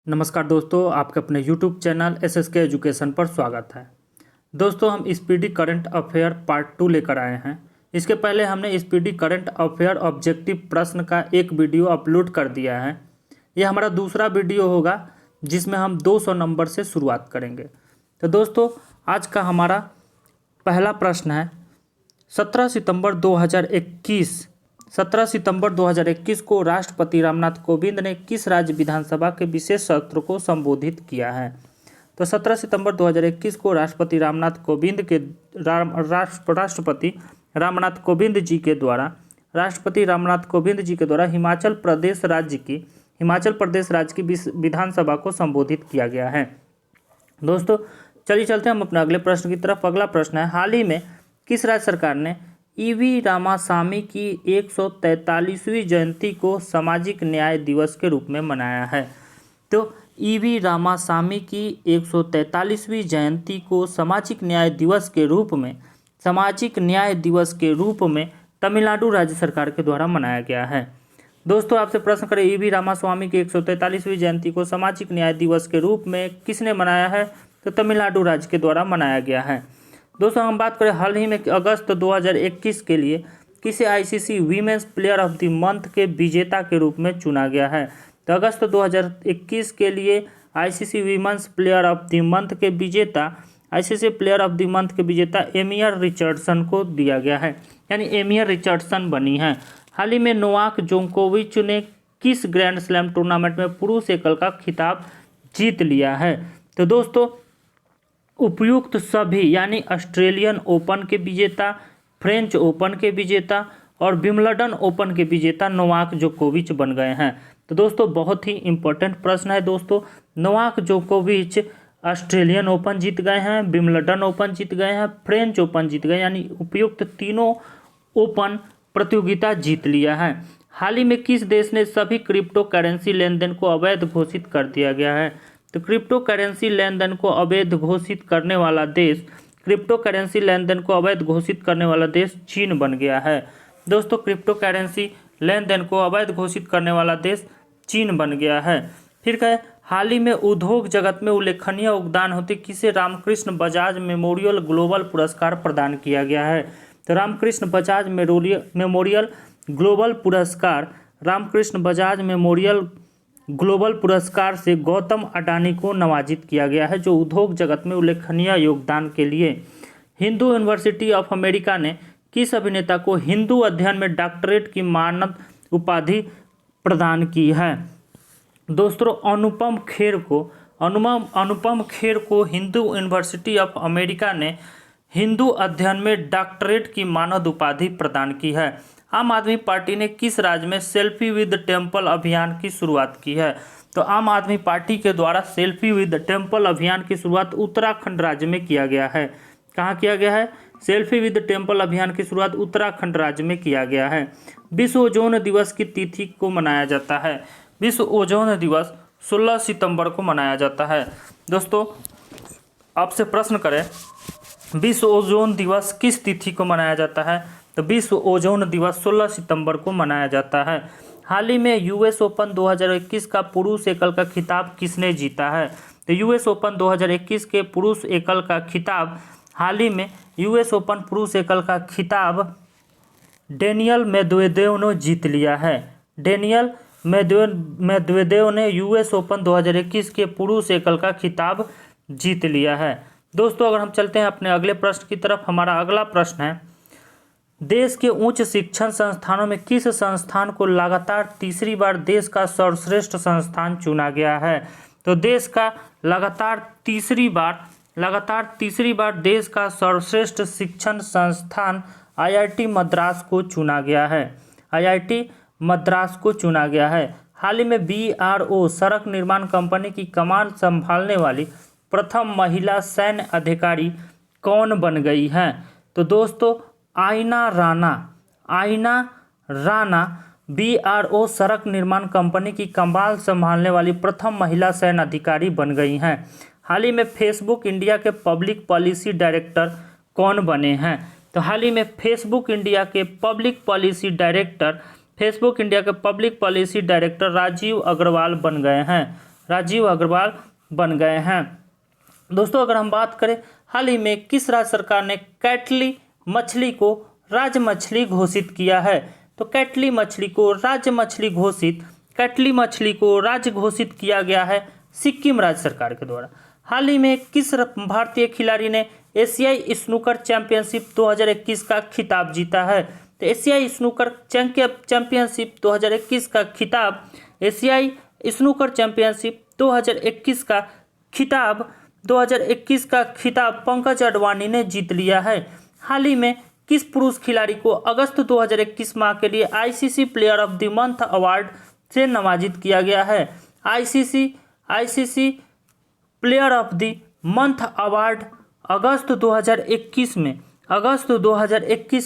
नमस्कार दोस्तों, आपके अपने YouTube चैनल SSK एजुकेशन पर स्वागत है। दोस्तों, हम स्पीडी करंट अफेयर पार्ट 2 लेकर आए हैं। इसके पहले हमने स्पीडी करंट अफेयर ऑब्जेक्टिव प्रश्न का एक वीडियो अपलोड कर दिया है। यह हमारा दूसरा वीडियो होगा जिसमें हम 200 नंबर से शुरुआत करेंगे। तो दोस्तों, आज का हमारा पहला प्रश्न है 17 सितंबर 2021 को राष्ट्रपति रामनाथ कोविंद ने किस राज्य विधानसभा के विशेष सत्र को संबोधित किया है। तो 17 सितंबर 2021 को राष्ट्रपति रामनाथ कोविंद जी के द्वारा हिमाचल प्रदेश राज्य की विधानसभा को संबोधित किया गया है। दोस्तों, चलिए चलते हैं हम अपने अगले प्रश्न की तरफ। अगला प्रश्न है, हाल ही में किस राज्य सरकार ने ईवी रामासामी की 143वीं जयंती को सामाजिक न्याय दिवस के रूप में मनाया है। तो ईवी रामासामी की 143वीं जयंती को सामाजिक न्याय दिवस के रूप में तमिलनाडु राज्य सरकार के द्वारा मनाया गया है। दोस्तों, आपसे प्रश्न करें, ईवी रामास्वामी की 143वीं जयंती को सामाजिक न्याय दिवस के रूप में किसने मनाया है। तो तमिलनाडु राज्य के द्वारा मनाया गया है। दोस्तों, हम बात करें हाल ही में अगस्त 2021 के लिए किसे ICC women's player of the month के विजेता के रूप में चुना गया है। तो अगस्त 2021 के लिए ICC women's player of the month के विजेता एमियर रिचर्डसन को दिया गया है, यानी एमियर रिचर्डसन बनी है। हाल ही में नोवाक जोकोविच ने किस ग्रैंड स्लैम टूर्नामेंट में पुरुष एकल का खिताब जीत लिया है। तो दोस्तों, उपयुक्त सभी यानी ऑस्ट्रेलियन ओपन के विजेता, फ्रेंच ओपन के विजेता और विम्बलडन ओपन के विजेता नोवाक जोकोविच बन गए हैं। तो दोस्तों, बहुत ही इंपॉर्टेंट प्रश्न है। दोस्तों, नोवाक जोकोविच ऑस्ट्रेलियन ओपन जीत गए हैं, विम्बलडन ओपन जीत गए हैं, फ्रेंच ओपन जीत गए, यानी उपयुक्त तीनों ओपन प्रतियोगिता जीत लिया है। हाल ही में किस देश ने सभी क्रिप्टो करेंसी लेन देन को अवैध घोषित कर दिया गया है। तो क्रिप्टो करेंसी लेन देन को अवैध घोषित करने वाला देश चीन बन गया है। दोस्तों, क्रिप्टो करेंसी लेन देन को अवैध घोषित करने वाला देश चीन बन गया है। फिर कहे, हाल ही में उद्योग जगत में उल्लेखनीय योगदान होते किसे रामकृष्ण बजाज मेमोरियल ग्लोबल पुरस्कार प्रदान किया गया है। तो रामकृष्ण बजाज मेमोरियल ग्लोबल पुरस्कार से गौतम अडानी को नवाजित किया गया है, जो उद्योग जगत में उल्लेखनीय योगदान के लिए। हिंदू यूनिवर्सिटी ऑफ अमेरिका ने किस अभिनेता को हिंदू अध्ययन में डॉक्टरेट की मानद उपाधि प्रदान की है। दोस्तों, अनुपम खेर को हिंदू यूनिवर्सिटी ऑफ अमेरिका ने हिंदू अध्ययन में डॉक्टरेट की मानद उपाधि प्रदान की है। आम आदमी पार्टी ने किस राज्य में सेल्फी विद टेम्पल अभियान की शुरुआत की है। तो आम आदमी पार्टी के द्वारा सेल्फी विद टेम्पल अभियान की शुरुआत उत्तराखंड राज्य में किया गया है। कहाँ किया गया है? सेल्फी विद टेम्पल अभियान की शुरुआत उत्तराखंड राज्य में किया गया है। विश्व ओजोन दिवस की तिथि को मनाया जाता है। विश्व ओजोन दिवस 16 सितंबर को मनाया जाता है। दोस्तों, आपसे प्रश्न करें, विश्व ओजोन दिवस किस तिथि को मनाया जाता है। तो विश्व ओजोन दिवस 16 सितंबर को मनाया जाता है। हाल ही में यूएस ओपन 2021 का पुरुष एकल का खिताब किसने जीता है। तो यूएस ओपन 2021 के पुरुष एकल का खिताब हाल ही में यूएस ओपन पुरुष एकल का खिताब डेनियल मेदवेदेव ने जीत लिया है। डेनियल मेदवेदेव ने यूएस ओपन 2021 के पुरुष एकल का खिताब जीत लिया है। दोस्तों, अगर हम चलते हैं अपने अगले प्रश्न की तरफ, हमारा अगला प्रश्न है, देश के उच्च शिक्षण संस्थानों में किस संस्थान को लगातार तीसरी बार देश का सर्वश्रेष्ठ संस्थान चुना गया है। तो देश का लगातार तीसरी बार देश का सर्वश्रेष्ठ शिक्षण संस्थान आईआईटी मद्रास को चुना गया है। हाल ही में बीआरओ सड़क निर्माण कंपनी की कमान संभालने वाली प्रथम महिला सैन्य अधिकारी कौन बन गई हैं। तो दोस्तों, आइना राणा बीआरओ सड़क निर्माण कंपनी की कमान संभालने वाली प्रथम महिला सैन्य अधिकारी बन गई हैं। हाल ही में फेसबुक इंडिया के पब्लिक पॉलिसी डायरेक्टर कौन बने हैं। तो हाल ही में फेसबुक इंडिया के public policy director Rajeev Agarwal बन गए हैं। राजीव अग्रवाल बन गए हैं। दोस्तों अगर हम बात करें हाल ही में किस राज्य सरकार ने कैटली मछली को राज्य मछली घोषित किया है, तो कैटली मछली को राज्य घोषित किया गया है सिक्किम राज्य सरकार के द्वारा। हाल ही में किस भारतीय खिलाड़ी ने एशियाई स्नूकर चैंपियनशिप 2021 का खिताब जीता है, तो एशियाई स्नूकर चैंपियनशिप 2021 का खिताब एशियाई स्नूकर चैंपियनशिप 2021 का खिताब पंकज अडवाणी ने जीत लिया है। हाल ही में किस पुरुष खिलाड़ी को अगस्त 2021 माह के लिए ICC player of the month award से नवाजित किया गया है। ICC player of the month award अगस्त 2021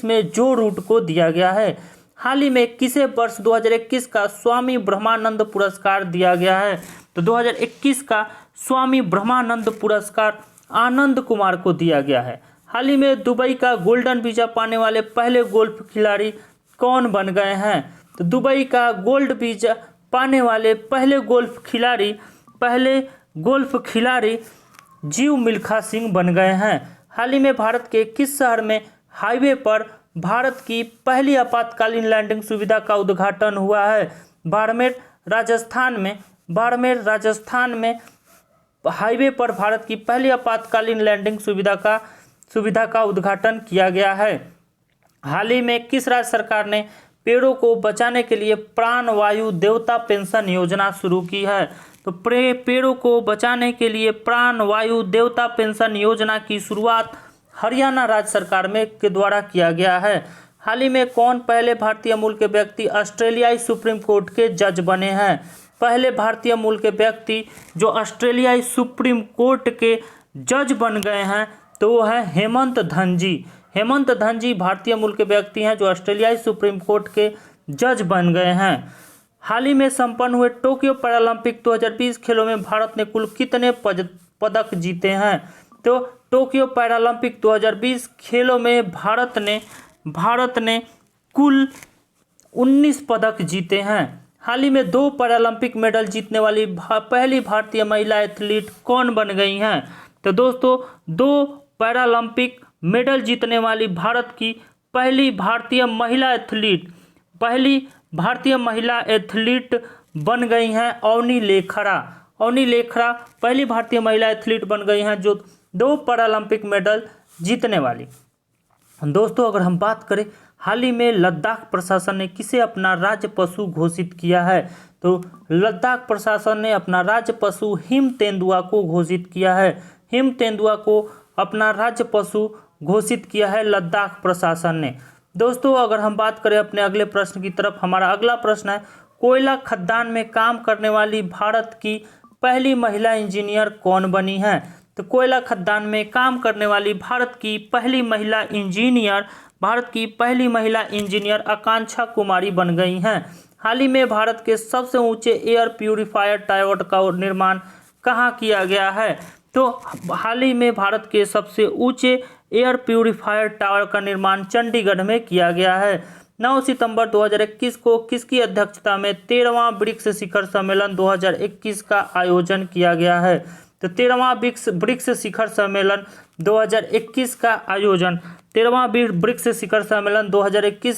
में जो रूट को दिया गया है। हाल ही में किसे वर्ष 2021 का स्वामी ब्रह्मानंद पुरस्कार दिया गया है, तो 2021 का स्वामी ब्रह्मानंद पुरस्कार आनंद कुमार को दिया गया है। हाल ही में दुबई का गोल्डन वीजा पाने वाले पहले गोल्फ खिलाड़ी कौन बन गए हैं, तो दुबई का गोल्ड वीजा पाने वाले पहले गोल्फ खिलाड़ी जीव मिल्खा सिंह बन गए हैं। हाल ही में भारत के किस शहर में हाईवे पर भारत की पहली आपातकालीन लैंडिंग सुविधा का उद्घाटन हुआ है, बाड़मेर राजस्थान में हाईवे पर भारत की पहली आपातकालीन लैंडिंग सुविधा का उद्घाटन किया गया है। हाल ही में किस राज्य सरकार ने पेड़ों को बचाने के लिए प्राण वायु देवता पेंशन योजना शुरू की है, तो पेड़ों को बचाने के लिए प्राण वायु देवता पेंशन योजना की शुरुआत हरियाणा राज्य सरकार के द्वारा किया गया है। हाल ही में कौन पहले भारतीय मूल के व्यक्ति ऑस्ट्रेलियाई सुप्रीम कोर्ट के जज बने हैं, पहले भारतीय मूल के व्यक्ति जो ऑस्ट्रेलियाई सुप्रीम कोर्ट के जज बन गए हैं तो वो है हेमंत धनजी भारतीय मूल के व्यक्ति हैं जो ऑस्ट्रेलियाई सुप्रीम कोर्ट के जज बन गए हैं। हाल ही में संपन्न हुए टोक्यो पैरालंपिक 2020 खेलों में भारत ने कुल कितने पदक जीते हैं, तो टोक्यो पैरालंपिक 2020 खेलों में भारत ने कुल 19 पदक जीते हैं। हाल ही में 2 पैरालंपिक मेडल जीतने वाली पहली भारतीय महिला एथलीट कौन बन गई हैं, तो दोस्तों 2 पैरालंपिक मेडल जीतने वाली भारत की पहली भारतीय महिला एथलीट बन गई हैं अवनी लेखरा पहली भारतीय महिला एथलीट बन गई हैं जो 2 पैरालंपिक मेडल जीतने वाली। दोस्तों अगर हम बात करें हाल ही में लद्दाख प्रशासन ने किसे अपना राज्य पशु घोषित किया है, तो लद्दाख प्रशासन ने अपना राज्य पशु हिम तेंदुआ को घोषित किया है। हिम तेंदुआ को अपना राज्य पशु घोषित किया है लद्दाख प्रशासन ने। दोस्तों अगर हम बात करें अपने अगले प्रश्न की तरफ, हमारा अगला प्रश्न है कोयला खदान में काम करने वाली भारत की पहली महिला इंजीनियर कौन बनी है, तो कोयला खदान में काम करने वाली भारत की पहली महिला इंजीनियर आकांक्षा कुमारी बन गई हैं। हाल ही में भारत के सबसे ऊंचे एयर प्यूरिफायर टावर का निर्माण कहाँ किया गया है, तो हाल ही में भारत के सबसे ऊंचे एयर प्यूरिफायर टावर का निर्माण चंडीगढ़ में किया गया है। 9 सितंबर 2021 को किसकी अध्यक्षता में 13वां ब्रिक्स शिखर सम्मेलन 2021 का आयोजन किया गया है, तो 13वां ब्रिक्स शिखर सम्मेलन 2021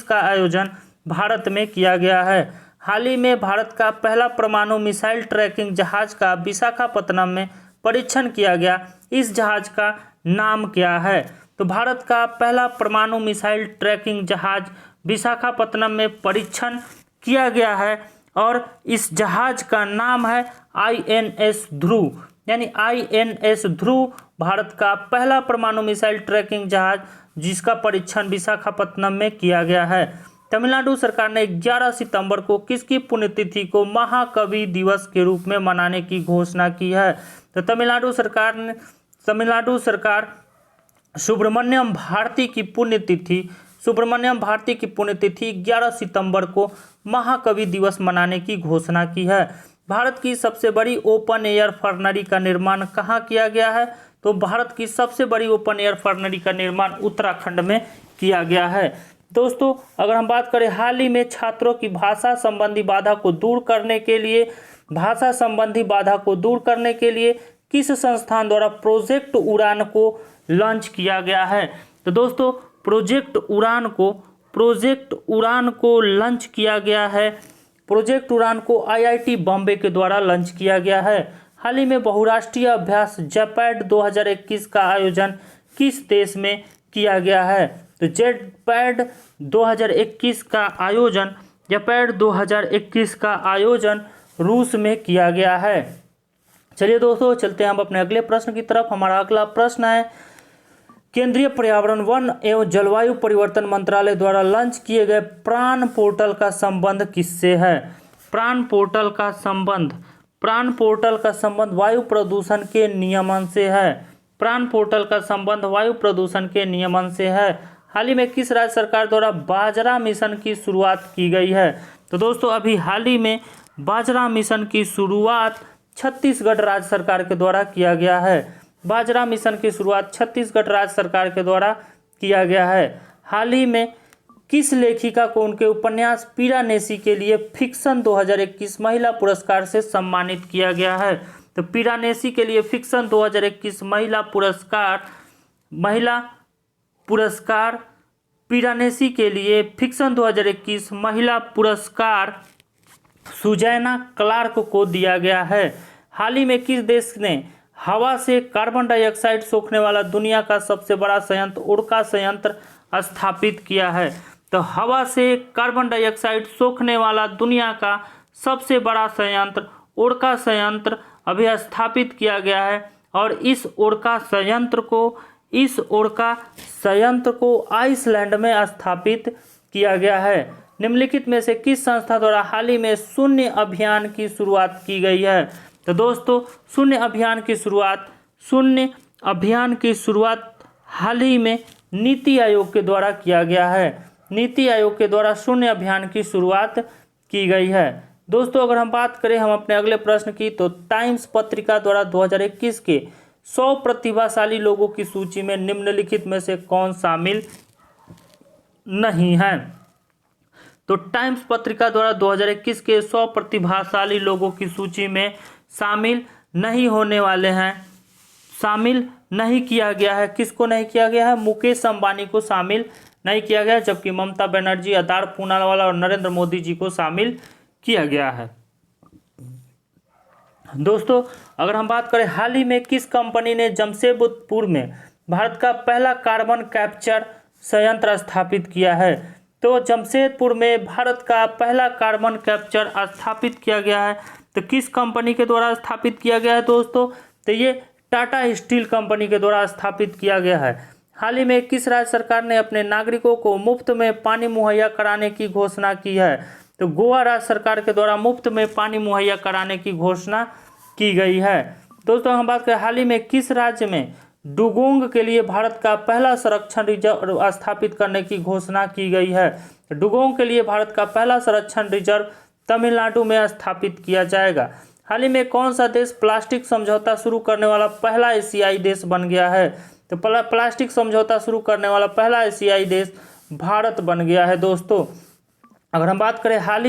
का आयोजन भारत में किया गया है। हाल ही में भारत का पहला परमाणु मिसाइल ट्रैकिंग जहाज का विशाखापत्तनम में परीक्षण किया गया, इस जहाज का नाम क्या है, तो भारत का पहला परमाणु मिसाइल ट्रैकिंग जहाज विशाखापत्तनम में परीक्षण किया गया है और इस जहाज का नाम है INS ध्रुव, यानी INS ध्रुव भारत का पहला परमाणु मिसाइल ट्रैकिंग जहाज जिसका परीक्षण विशाखापत्तनम में किया गया है। तमिलनाडु सरकार ने 11 सितंबर को किसकी पुण्यतिथि को महाकवि दिवस के रूप में मनाने की घोषणा की है, तो तमिलनाडु सरकार सुब्रमण्यम भारती की पुण्यतिथि 11 सितंबर को महाकवि दिवस मनाने की घोषणा की है। भारत की सबसे बड़ी ओपन एयर फर्नरी का निर्माण कहाँ किया गया है, तो भारत की सबसे बड़ी ओपन एयर फर्नरी का निर्माण उत्तराखंड में किया गया है। दोस्तों अगर हम बात करें हाल ही में छात्रों की भाषा संबंधी बाधा को दूर करने के लिए भाषा संबंधी बाधा को दूर करने के लिए किस संस्थान द्वारा प्रोजेक्ट उड़ान को लॉन्च किया गया है? तो दोस्तों प्रोजेक्ट उड़ान को लॉन्च किया गया है। प्रोजेक्ट उड़ान को आईआईटी बॉम्बे के द्वारा लॉन्च किया गया है। हाल ही में बहुराष्ट्रीय अभ्यास जेपैड 2021 का आयोजन किस देश में किया गया है? तो जेपैड 2021 का आयोजन रूस में किया गया है। चलिए दोस्तों चलते हैं हम अपने अगले प्रश्न की तरफ। हमारा अगला प्रश्न है, केंद्रीय पर्यावरण, वन एवं जलवायु परिवर्तन मंत्रालय द्वारा लॉन्च किए गए प्राण पोर्टल का संबंध किससे है? प्राण पोर्टल का संबंध वायु प्रदूषण के नियमन से है। प्राण पोर्टल का संबंध वायु प्रदूषण के नियमन से है। हाल ही में किस राज्य सरकार द्वारा बाजरा मिशन की शुरुआत की गई है? तो दोस्तों अभी हाल ही में बाजरा मिशन की शुरुआत छत्तीसगढ़ राज्य सरकार के द्वारा किया गया है। बाजरा मिशन की शुरुआत छत्तीसगढ़ राज्य सरकार के द्वारा किया गया है। हाल ही में किस लेखिका को उनके उपन्यास पिरानेसी के लिए फिक्शन 2021 महिला पुरस्कार से सम्मानित किया गया है? तो पिरानेसी के लिए फिक्शन 2021 महिला पुरस्कार पिरानेसी के लिए फिक्शन 2021 महिला पुरस्कार सुजैना क्लार्क को दिया गया है। हाल ही में किस देश ने हवा से कार्बन डाइऑक्साइड सोखने वाला दुनिया का सबसे बड़ा संयंत्र उड़का संयंत्र स्थापित किया है? तो हवा से कार्बन डाइऑक्साइड सोखने वाला दुनिया का सबसे बड़ा संयंत्र उड़का संयंत्र अभी स्थापित किया गया है। और इस उड़का संयंत्र को आइसलैंड में स्थापित किया गया है। निम्नलिखित में से किस संस्था द्वारा हाल ही में शून्य अभियान की शुरुआत की गई है? तो दोस्तों शून्य अभियान की शुरुआत हाल ही में नीति आयोग के द्वारा किया गया है। नीति आयोग के द्वारा शून्य अभियान की शुरुआत की गई है। दोस्तों अगर हम बात करें हम अपने अगले प्रश्न की, तो टाइम्स पत्रिका द्वारा 2021 के 100 प्रतिभाशाली लोगों की सूची में निम्नलिखित में से कौन शामिल नहीं है? तो टाइम्स पत्रिका द्वारा 2021 के 100 प्रतिभाशाली लोगों की सूची में शामिल नहीं होने वाले हैं, शामिल नहीं किया गया है। किसको नहीं किया गया है? मुकेश अंबानी को शामिल नहीं किया गया, जबकि ममता बनर्जी, अदार पूनावाला और नरेंद्र मोदी जी को शामिल किया गया है। दोस्तों अगर हम बात करें हाल ही में किस कंपनी ने जमशेदपुर में भारत का पहला कार्बन कैप्चर संयंत्र स्थापित किया है? तो जमशेदपुर में भारत का पहला कार्बन कैप्चर स्थापित किया गया है। तो किस कंपनी के द्वारा स्थापित किया गया है दोस्तों? तो ये टाटा स्टील कंपनी के द्वारा स्थापित किया गया है। हाल ही में किस राज्य सरकार ने अपने नागरिकों को मुफ्त में पानी मुहैया कराने की घोषणा की है? तो गोवा राज्य सरकार के द्वारा मुफ्त में पानी मुहैया कराने की घोषणा की गई है। दोस्तों हम बात करें हाल ही में किस राज्य में डुगोंग के लिए भारत का पहला संरक्षण रिजर्व स्थापित करने की घोषणा की गई है? डुगोंग के लिए भारत का पहला संरक्षण रिजर्व तमिलनाडु में स्थापित किया जाएगा। हाल ही में कौन सा देश प्लास्टिक समझौता शुरू करने वाला पहला एशियाई देश बन गया है? तो प्लास्टिक समझौता शुरू करने वाला पहला एशियाई देश भारत बन गया है। दोस्तों अगर हम बात करें हाल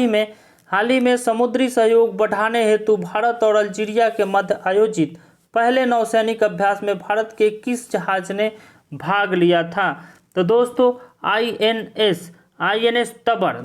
ही में समुद्री सहयोग बढ़ाने हेतु भारत और अल्जीरिया के मध्य आयोजित पहले नौसैनिक अभ्यास में भारत के किस जहाज ने भाग लिया था? तो दोस्तों आईएनएस तबर।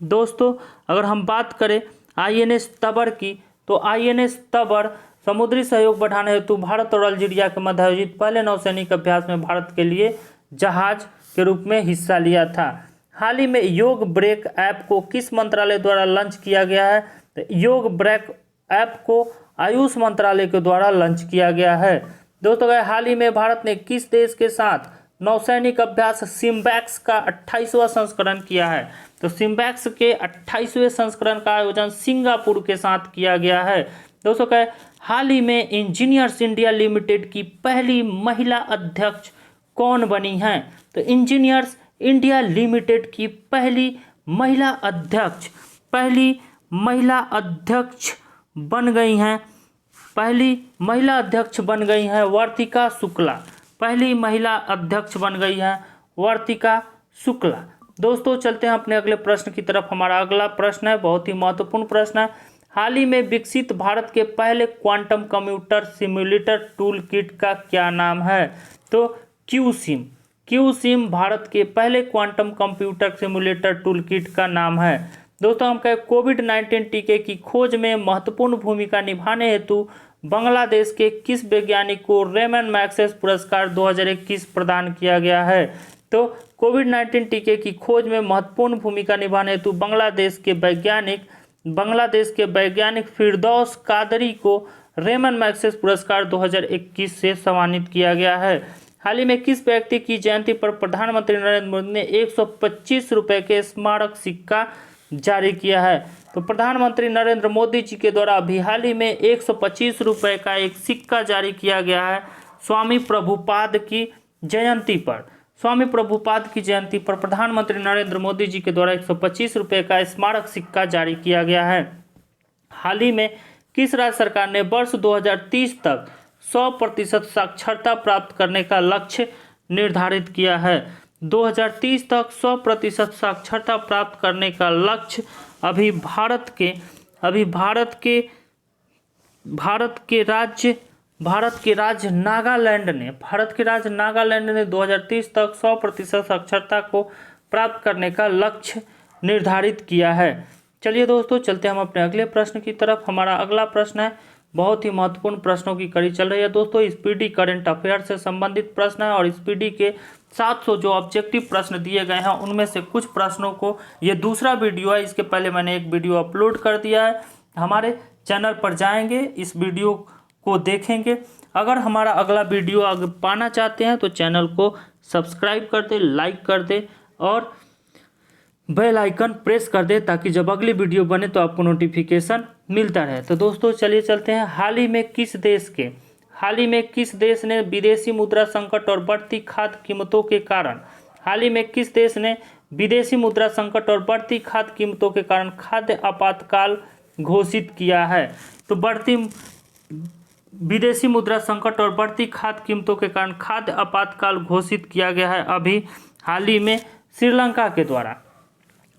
दोस्तों अगर हम बात करें आईएनएस तबर की, तो आईएनएस तबर समुद्री सहयोग बढ़ाने हेतु भारत और अल्जीरिया के मध्य आयोजित पहले नौसैनिक अभ्यास में भारत के लिए जहाज के रूप में हिस्सा लिया था। हाल ही में योग ब्रेक ऐप को किस मंत्रालय द्वारा लॉन्च किया गया है? तो योग ब्रेक ऐप को आयुष मंत्रालय के द्वारा लॉन्च किया गया है। दोस्तों हाल ही में भारत ने किस देश के साथ नौसैनिक अभ्यास सिम्बैक्स का 28वां संस्करण किया है? तो सिम्बैक्स के 28वें संस्करण का आयोजन सिंगापुर के साथ किया गया है। दोस्तों हाल ही में इंजीनियर्स इंडिया लिमिटेड की पहली महिला अध्यक्ष कौन बनी हैं? तो इंजीनियर्स इंडिया लिमिटेड की पहली महिला अध्यक्ष बन गई हैं वर्तिका शुक्ला। पहली महिला अध्यक्ष बन गई हैं वर्तिका शुक्ला। दोस्तों चलते हैं अपने अगले प्रश्न की तरफ। हमारा अगला प्रश्न है बहुत ही महत्वपूर्ण प्रश्न है, हाल ही में विकसित भारत के पहले quantum computer simulator tool kit का क्या नाम है? तो क्यूसिम। क्यूसिम भारत के पहले quantum computer simulator tool kit का नाम है। दोस्तों, हम कहें कोविड-19 टीके की खोज में महत्वपूर्ण भूमिका निभाने हेतु बांग्लादेश के किस वैज्ञानिक को रेमन मैग्सेसे पुरस्कार 2021 प्रदान किया गया है? तो कोविड-19 टीके की खोज में महत्वपूर्ण भूमिका निभाने हेतु बांग्लादेश के वैज्ञानिक फिरदौस कादरी को रेमन मैग्सेसे पुरस्कार 2021 से सम्मानित किया गया है। हाल ही में किस व्यक्ति की जयंती पर प्रधानमंत्री नरेंद्र मोदी ने 125 रुपये के स्मारक सिक्का जारी किया है? तो प्रधानमंत्री नरेंद्र मोदी जी के द्वारा अभी हाल ही में 125 रुपये का एक सिक्का जारी किया गया है स्वामी प्रभुपाद की जयंती पर। स्वामी प्रभुपाद की जयंती पर प्रधानमंत्री नरेंद्र मोदी जी के द्वारा 125 रुपये का स्मारक सिक्का जारी किया गया है। हाल ही में किस राज्य सरकार ने वर्ष 2030 तक 100% साक्षरता प्राप्त करने का लक्ष्य निर्धारित किया है? 2030 तक 100% साक्षरता प्राप्त करने का लक्ष्य अभी भारत के राज्य नागालैंड ने 2030 तक 100% साक्षरता को प्राप्त करने का लक्ष्य निर्धारित किया है। चलिए दोस्तों, चलते हम अपने अगले प्रश्न की तरफ। हमारा अगला प्रश्न है, बहुत ही महत्वपूर्ण प्रश्नों की कड़ी चल रही है दोस्तों। स्पीडी करंट अफेयर से संबंधित प्रश्न है और स्पीडी के 700 जो ऑब्जेक्टिव प्रश्न दिए गए हैं उनमें से कुछ प्रश्नों को, ये दूसरा वीडियो है, इसके पहले मैंने एक वीडियो अपलोड कर दिया है। हमारे चैनल पर जाएंगे, इस वीडियो को देखेंगे। अगर हमारा अगला वीडियो आगे पाना चाहते हैं तो चैनल को सब्सक्राइब कर दे, लाइक कर दे और बेल आइकन प्रेस कर दे ताकि जब अगली वीडियो बने तो आपको नोटिफिकेशन मिलता रहे। तो दोस्तों चलिए चलते हैं। हाल ही में किस देश ने विदेशी मुद्रा संकट और बढ़ती खाद्य कीमतों के कारण खाद्य आपातकाल घोषित किया है? तो विदेशी मुद्रा संकट और बढ़ती खाद्य कीमतों के कारण खाद्य आपातकाल घोषित किया गया है अभी हाल ही में श्रीलंका के द्वारा।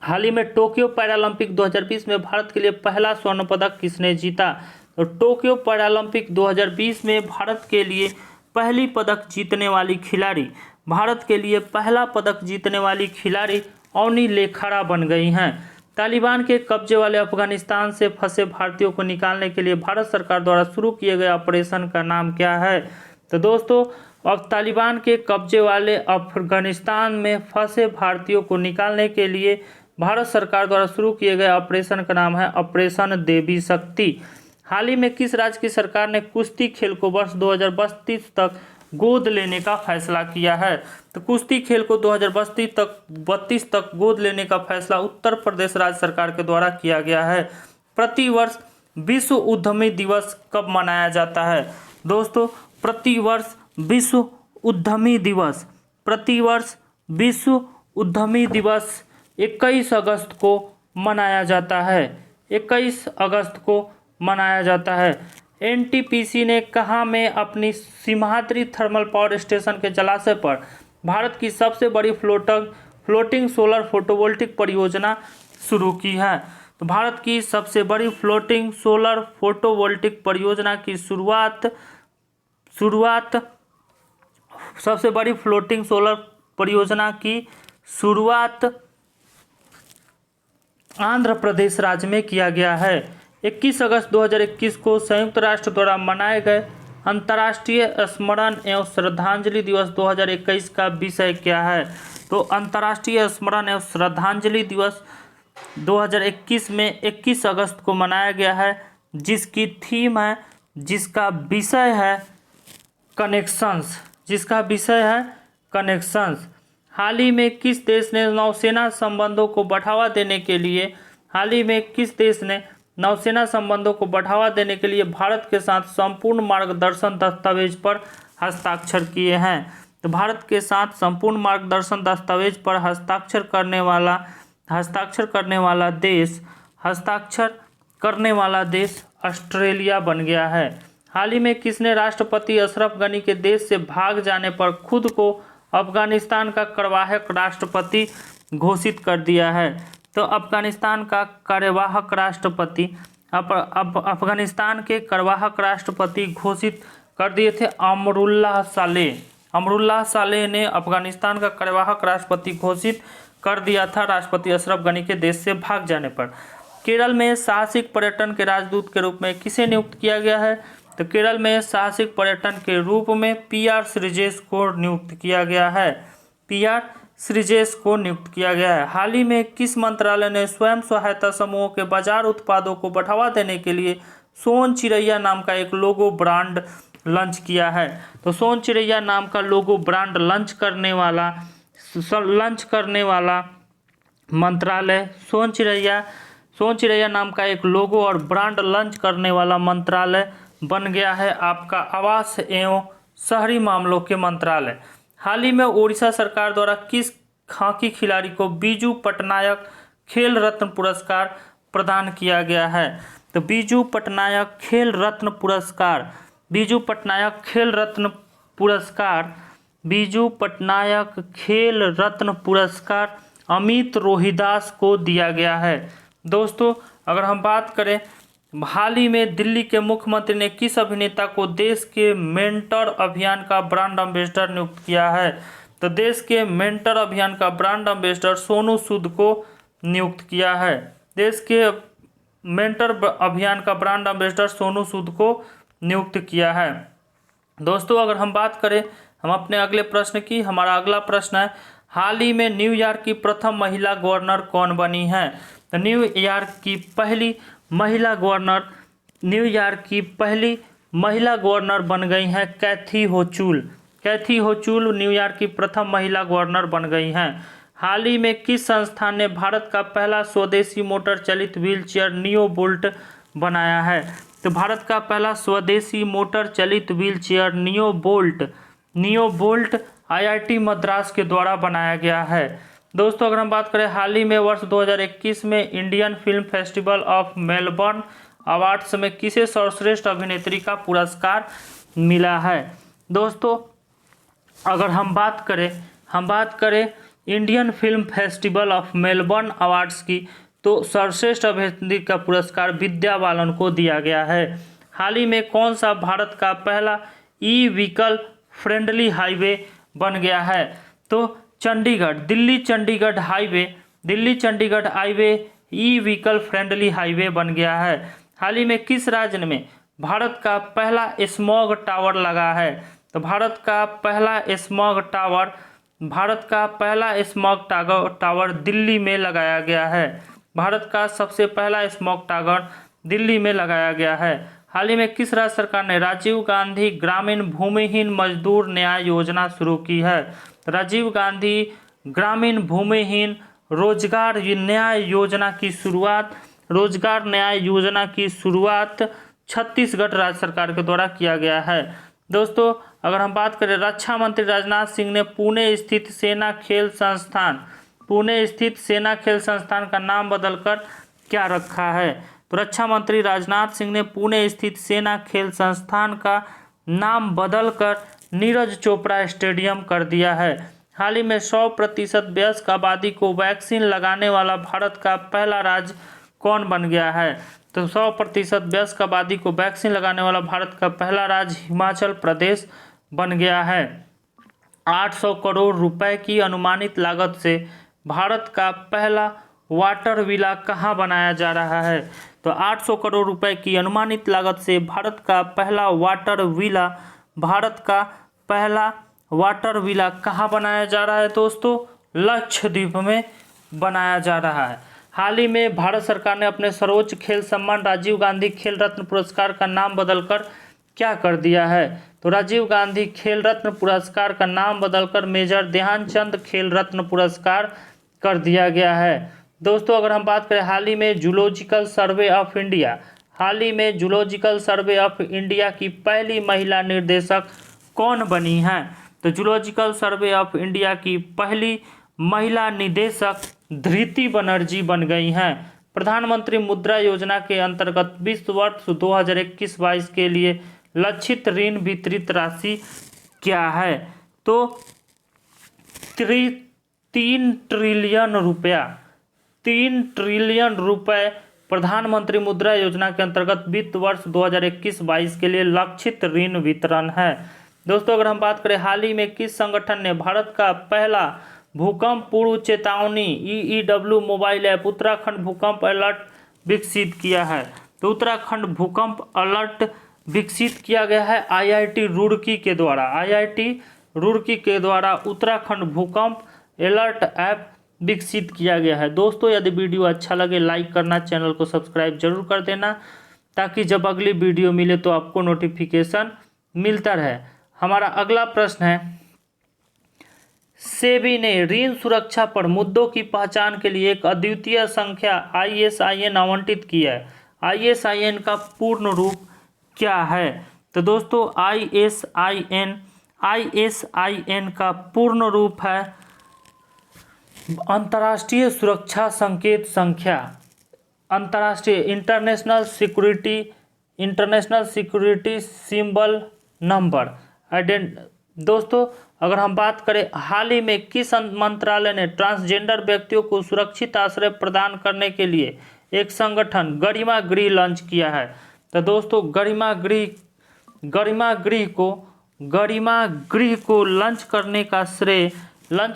हाल ही में टोक्यो पैरालंपिक 2020 में भारत के लिए पहला स्वर्ण पदक किसने जीता? तो टोक्यो पैरालंपिक 2020 में भारत के लिए पहला पदक जीतने वाली खिलाड़ी अवनी लेखारा बन गई हैं। तालिबान के कब्जे वाले अफगानिस्तान से फंसे भारतीयों को निकालने के लिए भारत सरकार द्वारा शुरू किए गए ऑपरेशन का नाम क्या है? तो दोस्तों, अब तालिबान के कब्जे वाले अफगानिस्तान में फंसे भारतीयों को निकालने के लिए भारत सरकार द्वारा शुरू किए गए ऑपरेशन का नाम है ऑपरेशन देवी शक्ति। हाल ही में किस राज्य की सरकार ने कुश्ती खेल को वर्ष 2032 तक गोद लेने का फैसला किया है? तो कुश्ती खेल को 2032 तक गोद लेने का फैसला उत्तर प्रदेश राज्य सरकार के द्वारा किया गया है। प्रतिवर्ष विश्व उद्यमी दिवस कब मनाया जाता है? दोस्तों, प्रतिवर्ष विश्व उद्यमी दिवस 21 अगस्त को मनाया जाता है। 21 अगस्त को मनाया जाता है। एनटीपीसी ने कहाँ में अपनी सिमहाद्री थर्मल पावर स्टेशन के जलाशय पर भारत की सबसे बड़ी फ्लोटिंग सोलर फोटोवोल्टिक परियोजना शुरू की है? तो भारत की सबसे बड़ी फ्लोटिंग सोलर फोटोवोल्टिक परियोजना की शुरुआत आंध्र प्रदेश राज्य में किया गया है। 21 अगस्त 2021 को संयुक्त राष्ट्र द्वारा मनाए गए अंतर्राष्ट्रीय स्मरण एवं श्रद्धांजलि दिवस 2021 का विषय क्या है? तो अंतर्राष्ट्रीय स्मरण एवं श्रद्धांजलि दिवस 2021 में 21 अगस्त को मनाया गया है, जिसका विषय है कनेक्शंस। हाल ही में किस देश ने नौसेना संबंधों को बढ़ावा देने के लिए भारत के साथ संपूर्ण मार्गदर्शन दस्तावेज पर हस्ताक्षर किए हैं? तो भारत के साथ संपूर्ण मार्गदर्शन दस्तावेज पर हस्ताक्षर करने वाला देश ऑस्ट्रेलिया बन गया है। हाल ही में किसने राष्ट्रपति अशरफ गनी के देश से भाग जाने पर खुद को अफगानिस्तान का कार्यवाहक राष्ट्रपति घोषित कर दिया है? तो अफगानिस्तान का कार्यवाहक राष्ट्रपति अब अफगानिस्तान के कार्यवाहक राष्ट्रपति घोषित कर दिए थे अमरुल्लाह सालेह। अमरुल्लाह सालेह ने अफगानिस्तान का कार्यवाहक राष्ट्रपति घोषित कर दिया था राष्ट्रपति अशरफ गनी के देश से भाग जाने पर। केरल में साहसिक पर्यटन के राजदूत के रूप में किसे नियुक्त किया गया है? तो केरल में साहसिक पर्यटन के रूप में PR श्रीजेश को नियुक्त किया गया है। PR श्रीजेश को नियुक्त किया गया है। हाल ही में किस मंत्रालय ने स्वयं सहायता समूहों के बाजार उत्पादों को बढ़ावा देने के लिए सोन चिरैया नाम का एक लोगो ब्रांड लॉन्च किया है? तो सोन चिरैया नाम का लोगो ब्रांड लॉन्च करने वाला मंत्रालय सोन चिरैया नाम का एक लोगो और ब्रांड लॉन्च करने वाला मंत्रालय बन गया है आपका आवास एवं शहरी मामलों के मंत्रालय। हाल ही में ओडिशा सरकार द्वारा किस हॉकी खिलाड़ी को बीजू पटनायक खेल रत्न पुरस्कार प्रदान किया गया है? तो बीजू पटनायक खेल रत्न पुरस्कार अमित रोहिदास को दिया गया है। दोस्तों अगर हम बात करें, हाल ही में दिल्ली के मुख्यमंत्री ने किस अभिनेता को देश के मेंटर अभियान का ब्रांड एम्बेसडर नियुक्त किया है? तो देश के मेंटर अभियान का ब्रांड एम्बेसडर सोनू सूद को नियुक्त किया है। देश के मेंटर अभियान का ब्रांड एम्बेसडर सोनू सूद को नियुक्त किया है। दोस्तों अगर हम बात करें हम अपने अगले प्रश्न की, हमारा अगला प्रश्न है, हाल ही में न्यूयॉर्क की प्रथम महिला गवर्नर कौन बनी है? तो न्यूयॉर्क की पहली महिला गवर्नर बन गई हैं कैथी होचुल। कैथी होचुल न्यूयॉर्क की प्रथम महिला गवर्नर बन गई हैं। हाल ही में किस संस्थान ने भारत का पहला स्वदेशी मोटर चलित व्हीलचेयर नियो बोल्ट बनाया है? तो भारत का पहला स्वदेशी मोटर चलित wheelchair neo bolt IIT Madras के द्वारा बनाया गया है। दोस्तों अगर हम बात करें, हाल ही में वर्ष 2021 में Indian film festival of Melbourne awards में किसे सर्वश्रेष्ठ अभिनेत्री का पुरस्कार मिला है? दोस्तों अगर हम बात करें Indian film festival of Melbourne awards की, तो सर्वश्रेष्ठ अभिनेत्री का पुरस्कार विद्या बालन को दिया गया है। हाल ही में कौन सा भारत का पहला ई-व्हीकल फ्रेंडली हाईवे बन गया है? तो Delhi Chandigarh highway e-vehicle friendly highway बन गया है। हाल ही में किस राज्य में भारत का पहला स्मॉग टावर लगा है? तो भारत का पहला स्मॉग टावर दिल्ली में लगाया गया है। भारत का सबसे पहला स्मॉग टावर दिल्ली में लगाया गया है। हाल ही में किस राज्य सरकार ने राजीव गांधी ग्रामीण भूमिहीन मजदूर न्याय योजना शुरू की है? राजीव गांधी ग्रामीण भूमिहीन रोजगार न्याय योजना की शुरुआत छत्तीसगढ़ राज्य सरकार के द्वारा किया गया है। दोस्तों अगर हम बात करें, रक्षा मंत्री राजनाथ सिंह ने पुणे स्थित सेना खेल संस्थान का नाम बदलकर क्या रखा है? तो रक्षा मंत्री राजनाथ सिंह ने पुणे स्थित सेना खेल संस्थान का नाम बदलकर नीरज चोपड़ा स्टेडियम कर दिया है। हाल ही में 100% वयस्क आबादी को वैक्सीन लगाने वाला भारत का पहला राज्य कौन बन गया है? तो 100% वयस्क आबादी को वैक्सीन लगाने वाला भारत का पहला राज्य हिमाचल प्रदेश बन गया है। 800 करोड़ रुपए की अनुमानित लागत से भारत का पहला वाटर विला कहाँ बनाया जा रहा है? तो 800 करोड़ रुपए की अनुमानित लागत से भारत का पहला वाटर विला कहाँ बनाया जा रहा है? दोस्तों लक्षद्वीप में बनाया जा रहा है। हाल ही में भारत सरकार ने अपने सर्वोच्च खेल सम्मान राजीव गांधी खेल रत्न पुरस्कार का नाम बदलकर क्या कर दिया है? तो राजीव गांधी खेल रत्न पुरस्कार का नाम बदलकर मेजर ध्यानचंद खेल रत्न पुरस्कार कर दिया गया है। दोस्तों अगर हम बात करें, हाल ही में जूलॉजिकल सर्वे ऑफ इंडिया की पहली महिला निदेशक कौन बनी हैं? तो जूलॉजिकल सर्वे ऑफ इंडिया की पहली महिला निदेशक धृति बनर्जी बन गई हैं। प्रधानमंत्री मुद्रा योजना के अंतर्गत वित्त वर्ष 2021-22 के लिए लक्षित ऋण वितरित राशि क्या है? तो 3 ट्रिलियन रुपए प्रधानमंत्री मुद्रा योजना के अंतर्गत वित्त वर्ष 2021-22 के लिए लक्षित ऋण वितरण है। दोस्तों अगर हम बात करें हाल ही में किस संगठन ने भारत का पहला भूकंप पूर्व चेतावनी EEW मोबाइल ऐप उत्तराखंड भूकंप अलर्ट विकसित किया है? तो उत्तराखंड भूकंप अलर्ट विकसित किया गया है IIT रुड़की के द्वारा। IIT रुड़की के द्वारा उत्तराखंड भूकंप अलर्ट ऐप विकसित किया गया है। दोस्तों यदि वीडियो अच्छा लगे लाइक करना, चैनल को सब्सक्राइब जरूर कर देना ताकि जब अगली वीडियो मिले तो आपको नोटिफिकेशन मिलता रहे। हमारा अगला प्रश्न है, सेबी ने ऋण सुरक्षा पर मुद्दों की पहचान के लिए एक अद्वितीय संख्या ISIN आवंटित की है। ISIN का पूर्ण रूप क्या है? तो दोस्तों ISIN का पूर्ण रूप है अंतर्राष्ट्रीय सुरक्षा संकेत संख्या, अंतर्राष्ट्रीय इंटरनेशनल सिक्योरिटी सिंबल नंबर। दोस्तों अगर हम बात करें हाल ही में किस मंत्रालय ने ट्रांसजेंडर व्यक्तियों को सुरक्षित आश्रय प्रदान करने के लिए एक संगठन गरिमा गृह लॉन्च किया है? तो दोस्तों गरिमा गृह को लॉन्च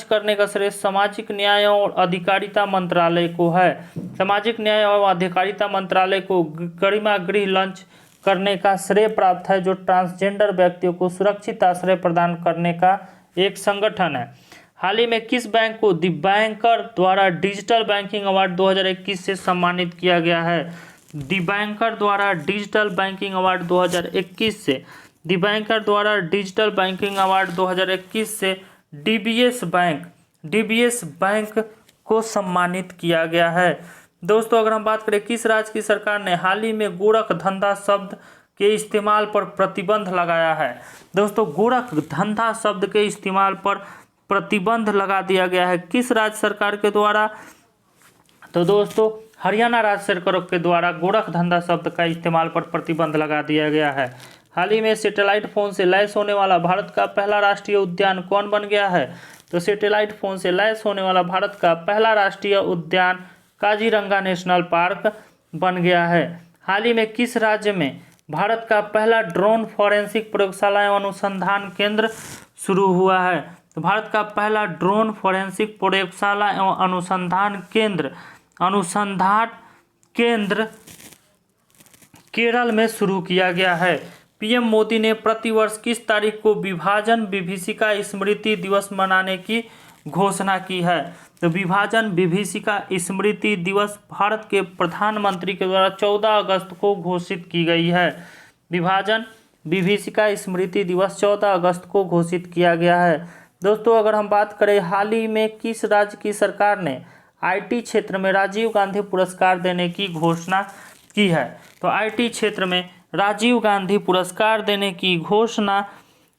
करने का श्रेय सामाजिक न्याय और अधिकारिता मंत्रालय को है। सामाजिक न्याय और अधिकारिता मंत्रालय को गरिमा गृह लॉन्च करने का श्रेय प्राप्त है, जो ट्रांसजेंडर व्यक्तियों को सुरक्षित आश्रय प्रदान करने का एक संगठन है। हाल ही में किस बैंक को द बैंकर द्वारा डिजिटल बैंकिंग अवार्ड 2021 से सम्मानित किया गया है? द बैंकर द्वारा डिजिटल बैंकिंग अवार्ड 2021 से DBS बैंक को सम्मानित किया गया है। दोस्तों अगर हम बात करें किस राज्य की सरकार ने हाल ही में गोरख धंधा शब्द के इस्तेमाल पर प्रतिबंध लगाया है? दोस्तों गोरख धंधा शब्द के इस्तेमाल पर प्रतिबंध लगा दिया गया है किस राज्य सरकार के द्वारा? तो दोस्तों हरियाणा राज्य सरकार के द्वारा गोरख धंधा शब्द का इस्तेमाल पर प्रतिबंध लगा दिया गया है। हाल ही में सैटेलाइट फोन से लैस होने वाला भारत का पहला राष्ट्रीय उद्यान कौन बन गया है? तो सैटेलाइट फोन से लैस होने वाला भारत का पहला राष्ट्रीय उद्यान काजीरंगा नेशनल पार्क बन गया है। हाल ही में किस राज्य में भारत का पहला ड्रोन फॉरेंसिक प्रयोगशाला एवं अनुसंधान केंद्र शुरू हुआ है? तो भारत का पहला ड्रोन फॉरेंसिक प्रयोगशाला एवं अनुसंधान केंद्र केरल में शुरू किया गया है। PM मोदी ने प्रतिवर्ष किस तारीख को विभाजन विभीषिका स्मृति दिवस मनाने की घोषणा की है? तो विभाजन विभीषिका स्मृति दिवस भारत के प्रधानमंत्री के द्वारा 14 अगस्त को घोषित की गई है। विभाजन विभीषिका स्मृति दिवस 14 अगस्त को घोषित किया गया है। दोस्तों अगर हम बात करें हाल ही में किस राज्य की सरकार ने IT क्षेत्र में राजीव गांधी पुरस्कार देने की घोषणा की है? तो IT क्षेत्र में राजीव गांधी पुरस्कार देने की घोषणा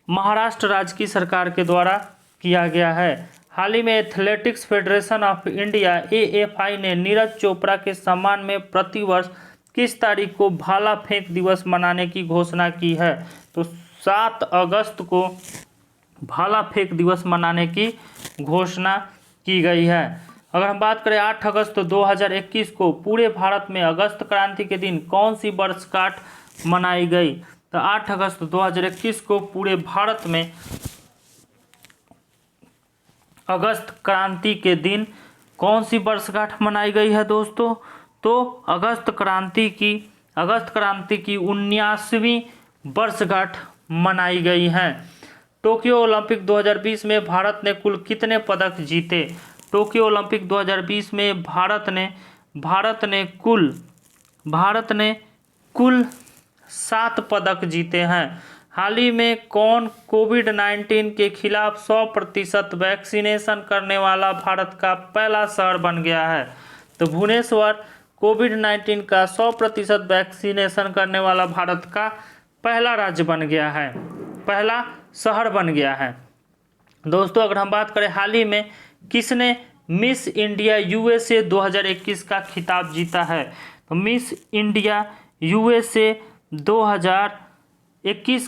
महाराष्ट्र राज्य की सरकार के द्वारा किया गया है। हाल ही में athletics federation of India AFI ने नीरज चोपड़ा के सम्मान में प्रतिवर्ष किस तारीख को भाला फेंक दिवस मनाने की घोषणा की है? तो 7 अगस्त को भाला फेंक दिवस मनाने की घोषणा की गई है। अगर हम बात करें 8 अगस्त 2021 को पूरे भारत में अगस्त क्रांति के दिन कौन सी वर्षगांठ मनाई गई? तो 8 अगस्त 2021 को पूरे भारत में अगस्त क्रांति के दिन कौन सी वर्षगांठ मनाई गई है दोस्तों? तो अगस्त क्रांति की 19वीं वर्षगांठ मनाई गई है। टोक्यो ओलंपिक 2020 में भारत ने कुल कितने पदक जीते? टोक्यो ओलंपिक 2020 में भारत ने कुल 7 पदक जीते हैं। हाल ही में कौन कोविड-19 के खिलाफ 100% वैक्सीनेशन करने वाला भारत का पहला शहर बन गया है? तो भुवनेश्वर कोविड-19 का 100% वैक्सीनेशन करने वाला भारत का पहला राज्य बन गया है, पहला शहर बन गया है। दोस्तों अगर हम बात करें हाल ही में किसने मिस इंडिया USA 2021 का खिताब जीता है? तो मिस इंडिया USA 2021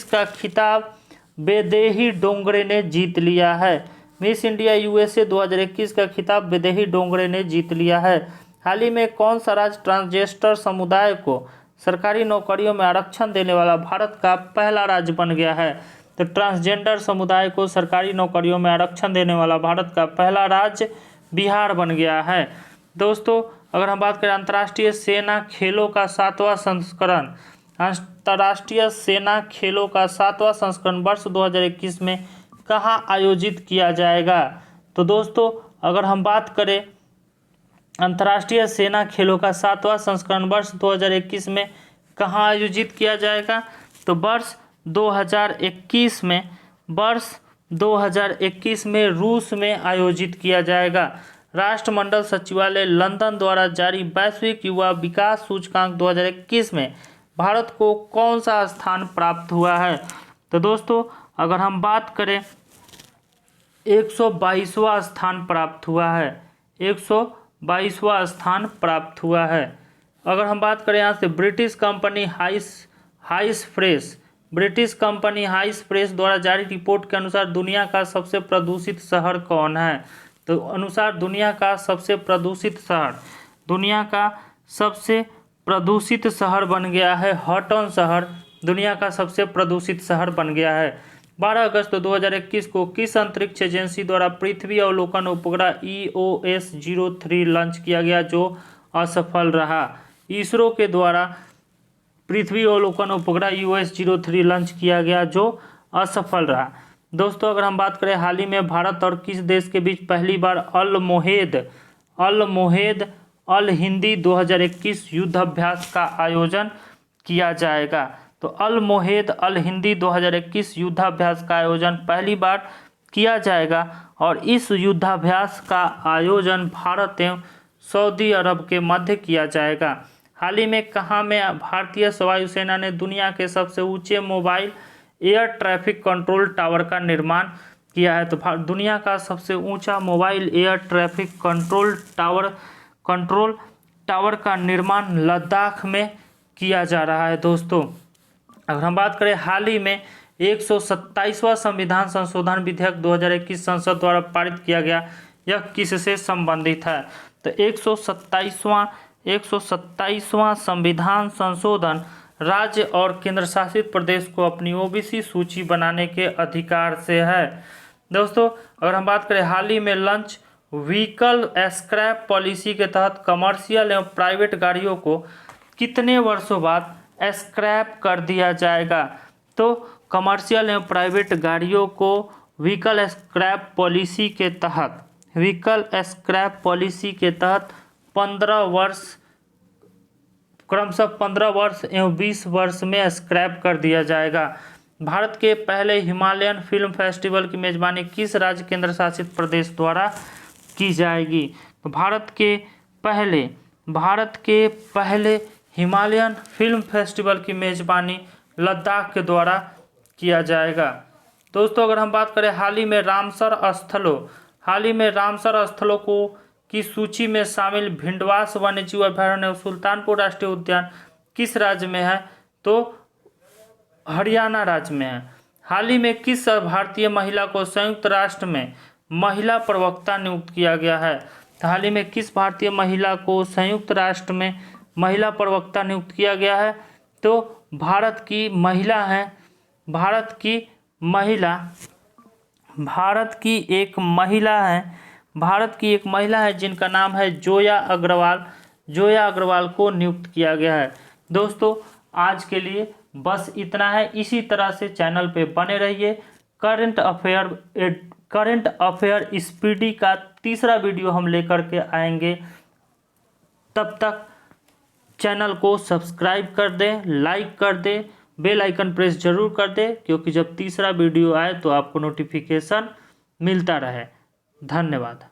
का खिताब बेदेही डोंगरे ने जीत लिया है। मिस इंडिया यूएसए 2021 का खिताब विदेही डोंगरे ने जीत लिया है। हाल ही में कौन सा राज्य ट्रांसजेंडर समुदाय को सरकारी नौकरियों में आरक्षण देने वाला भारत का पहला राज्य बन गया है? तो ट्रांसजेंडर समुदाय को सरकारी नौकरियों में आरक्षण देने वाला भारत का पहला राज्य बिहार बन गया है। दोस्तों, अगर हम बात करें अंतर्राष्ट्रीय सेना खेलों का 7वां संस्करण, अंतर्राष्ट्रीय सेना खेलों का 7वां संस्करण वर्ष 2021 में कहाँ आयोजित किया जाएगा? तो दोस्तों, अगर हम बात करें अंतर्राष्ट्रीय सेना खेलों का 7वां संस्करण वर्ष 2021 में कहाँ आयोजित किया जाएगा? तो वर्ष 2021 में रूस में आयोजित किया जाएगा। राष्ट्रमंडल सचिवालय लंदन द्वारा जारी वैश्विक युवा विकास सूचकांक 2021 में भारत को कौन सा स्थान प्राप्त हुआ है? तो दोस्तों, अगर हम बात करें 122वां स्थान प्राप्त हुआ है। 122वां स्थान प्राप्त हुआ है। अगर हम बात करें यहाँ से ब्रिटिश कंपनी हाइस प्रेस द्वारा जारी रिपोर्ट के अनुसार दुनिया का सबसे प्रदूषित शहर कौन है? तो अनुसार दुनिया का सबसे प्रदूषित शहर बन गया है हॉटन शहर। दुनिया का सबसे प्रदूषित शहर बन गया है। 12 अगस्त 2021 को किस अंतरिक्ष एजेंसी द्वारा पृथ्वी अवलोकन उपग्रह EOS-03 लॉन्च किया गया जो असफल रहा? इसरो के द्वारा पृथ्वी अवलोकन उपग्रह EOS-03 लॉन्च किया गया जो असफल रहा। दोस्तों, अगर हम बात करें हाल ही में भारत और किस देश के बीच पहली बार अल हिंदी 2021 युद्धाभ्यास का आयोजन किया जाएगा? तो अल हिंदी 2021 युद्धाभ्यास का आयोजन पहली बार किया जाएगा और इस युद्धाभ्यास का आयोजन भारत एवं सऊदी अरब के मध्य किया जाएगा। हाल ही में कहाँ में भारतीय वायुसेना ने दुनिया के सबसे ऊंचे mobile air traffic control tower का निर्माण किया है? तो दुनिया का सबसे ऊंचा mobile air traffic control tower का निर्माण लद्दाख में किया जा रहा है। दोस्तों, अगर हम बात करें हाल ही में 127वां संविधान संशोधन विधेयक 2021 संसद द्वारा पारित किया गया, यह किससे संबंधित है? तो 127वां संविधान संशोधन राज्य और केंद्र शासित प्रदेश को अपनी ओबीसी सूची बनाने के अधिकार से है। दोस्तों, अगर हम बात करें हाल ही में लॉन्च व्हीकल स्क्रैप पॉलिसी के तहत कमर्शियल एवं प्राइवेट गाड़ियों को कितने वर्षों बाद स्क्रैप कर दिया जाएगा? तो कमर्शियल एवं प्राइवेट गाड़ियों को व्हीकल स्क्रैप पॉलिसी के तहत 15 वर्ष क्रमशः 15 वर्ष एवं 20 वर्ष में स्क्रैप कर दिया जाएगा। भारत के पहले हिमालयन फिल्म फेस्टिवल की मेजबानी किस राज्य केंद्र शासित प्रदेश द्वारा की जाएगी? तो भारत के पहले हिमालयन फिल्म फेस्टिवल की मेजबानी लद्दाख के द्वारा किया जाएगा। दोस्तों, अगर हम बात करें हाल ही में रामसर स्थलों की सूची में शामिल भिंडवास वन्यजीव अभयारण्य और सुल्तानपुर राष्ट्रीय उद्यान किस राज्य में है? तो हरियाणा राज्य में है। हाल ही में किस भारतीय महिला को संयुक्त राष्ट्र में महिला प्रवक्ता नियुक्त किया गया है? हाल ही में किस भारतीय महिला को संयुक्त राष्ट्र में महिला प्रवक्ता नियुक्त किया गया है? तो भारत की एक महिला है जिनका नाम है जोया अग्रवाल को नियुक्त किया गया है। दोस्तों, आज के लिए बस इतना है। इसी तरह से चैनल पे बने रहिए। करंट अफेयर स्पीडी का तीसरा वीडियो हम लेकर के आएंगे। तब तक चैनल को सब्सक्राइब कर दें, लाइक कर दें, बेल आइकन प्रेस जरूर कर दें, क्योंकि जब तीसरा वीडियो आए तो आपको नोटिफिकेशन मिलता रहे। धन्यवाद।